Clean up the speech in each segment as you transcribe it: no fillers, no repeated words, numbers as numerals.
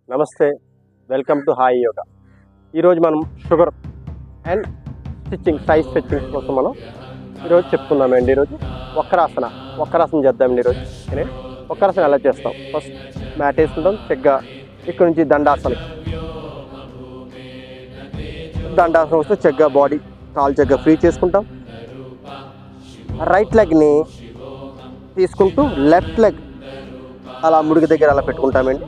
నమస్తే, welcome to hi yoga. ఈరోజు మనం sugar and stitching size stitching కోసం మనం ఈరోజు చెప్పుకుందామండి. ఈరోజు వక్రాసనం చేద్దామండి. ఈరోజు వక్రాసనం ఎలా చేస్తాం? ఫస్ట్ మ్యాట్ వేసుకుంటాం, చెగ్గా ఇక్కడ నుంచి దండాసనం వస్తే చెగ్గా బాడీ కాలు చెగ్గా ఫ్రీ చేసుకుంటాం. రైట్ లెగ్ని తీసుకుంటూ లెఫ్ట్ లెగ్ అలా ముడికి దగ్గర అలా పెట్టుకుంటామండి.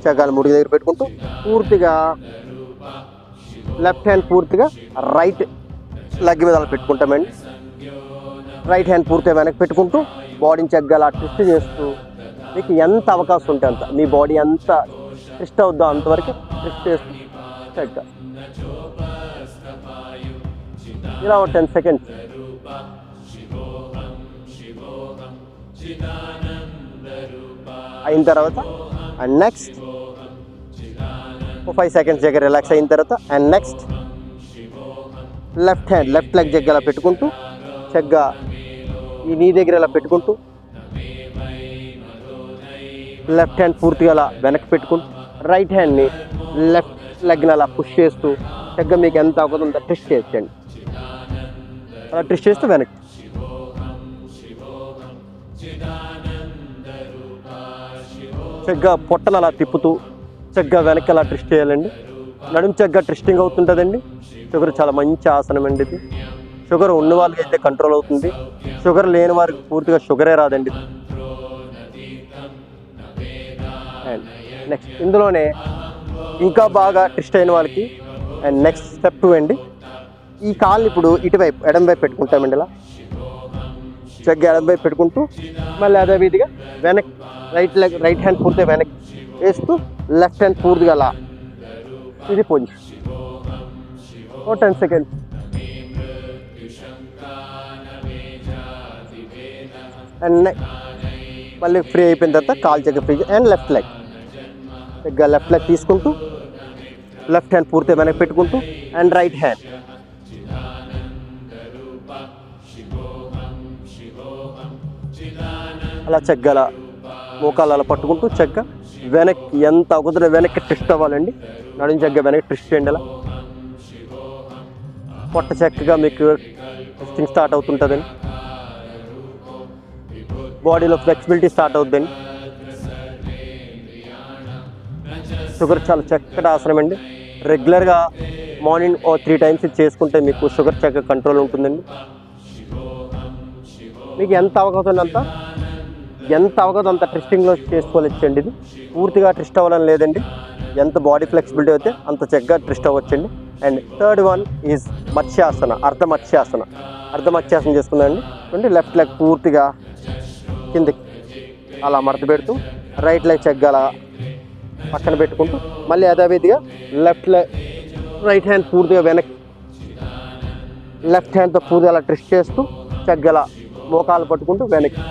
చెగ్గాలు ముడికి దగ్గర పెట్టుకుంటూ పూర్తిగా లెఫ్ట్ హ్యాండ్ పూర్తిగా రైట్ లెగ్ మీద అలా పెట్టుకుంటామండి. రైట్ హ్యాండ్ పూర్తిగా వెనక్కి పెట్టుకుంటూ బాడీని చెగ్గాలు ట్విస్ట్ చేస్తూ మీకు ఎంత అవకాశం ఉంటే అంత, మీ బాడీ ఎంత ట్విస్ట్ అవుద్దో అంతవరకు ట్విస్ట్ చేస్తూ చెగ్గా ఇలా 10 seconds అయిన తర్వాత అండ్ నెక్స్ట్ 5 seconds దగ్గర రిలాక్స్ అయిన తర్వాత అండ్ నెక్స్ట్ లెఫ్ట్ లెగ్ దగ్గర ఇలా పెట్టుకుంటూ చెగ్గా ఈ నీ దగ్గర ఇలా పెట్టుకుంటూ లెఫ్ట్ హ్యాండ్ పూర్తిగా అలా వెనక్కి పెట్టుకుంటూ రైట్ హ్యాండ్ని లెఫ్ట్ లెగ్ని అలా పుష్ చేస్తూ చెగ్గా మీకు ఎంత అవుతుందో ట్విస్ట్ చేయండి. అలా ట్విస్ట్ చేస్తూ వెనక్కి చెగ్గా పొట్టను అలా తిప్పుతూ చెగ్గా వెనక్కి అలా ట్విస్ట్ చేయాలండి. నడుము చెగ్గా ట్విస్టింగ్ అవుతుంటుందండి. షుగర్ చాలా మంచి ఆసనం అండి ఇది. షుగర్ ఉన్న వాళ్ళకి అయితే కంట్రోల్ అవుతుంది, షుగర్ లేని వారికి పూర్తిగా షుగరే రాదండి. అండ్ నెక్స్ట్ ఇందులోనే ఇంకా బాగా ట్విస్ట్ అయిన వాళ్ళకి అండ్ నెక్స్ట్ స్టెప్ 2 అండి. ఈ కాళ్ళని ఇప్పుడు ఇటువైపు ఎడం వైపు పెట్టుకుంటామండి. ఇలా చెగ్గా ఎడం వైపు పెట్టుకుంటూ మళ్ళీ అదే విధిగా వెనక్కి రైట్ హ్యాండ్ పూర్తిగా వెనక్కి వేస్తూ లెఫ్ట్ హ్యాండ్ పూర్తిగా అలా ఇది పొజిషన్ 10 seconds. అండ్ మళ్ళీ ఫ్రీ అయిపోయిన తర్వాత కాలు చెగ్గా ఫ్రీ అండ్ లెఫ్ట్ లెగ్ తీసుకుంటూ లెఫ్ట్ హ్యాండ్ పూర్తిగా వెనక్కి పెట్టుకుంటూ అండ్ రైట్ హ్యాండ్ అలా చెగ్గల మోకాలు అలా పట్టుకుంటూ చెగ్గ వెనక్కి ఎంత కుదిరే వెనక్కి ట్విస్ట్ అవ్వాలండి. నడుము చెగ్గ వెనక్కి ట్విస్ట్ చేయండి. అలా పొట్ట చక్కగా మీకు ట్విస్టింగ్ స్టార్ట్ అవుతుంటుందండి. బాడీలో ఫ్లెక్సిబిలిటీ స్టార్ట్ అవుతుందండి. షుగర్ చాలా చక్కటి ఆసనం అండి. రెగ్యులర్గా మార్నింగ్ 3 times ఇది చేసుకుంటే మీకు షుగర్ చక్కగా కంట్రోల్ ఉంటుందండి. మీకు ఎంత అవకాశం అంత ట్విస్టింగ్లో చేసుకోవచ్చండి. ఇది పూర్తిగా ట్విస్ట్ అవ్వాలని లేదండి. ఎంత బాడీ ఫ్లెక్సిబిలిటీ అయితే అంత చక్కగా ట్విస్ట్ అవ్వచ్చండి. And third one is ardha మత్స్యాసనం చేసుకుందామండి. అంటే లెఫ్ట్ లెగ్ పూర్తిగా కిందకి అలా మడత పెడుతూ రైట్ లెగ్ చెగ్గాల పక్కన పెట్టుకుంటూ మళ్ళీ యథావిధిగా రైట్ హ్యాండ్ పూర్తిగా వెనక్కి లెఫ్ట్ హ్యాండ్తో పూర్తిగా అలా ట్విస్ట్ చేస్తూ చెగ్గల మోకాలు పట్టుకుంటూ వెనక్కి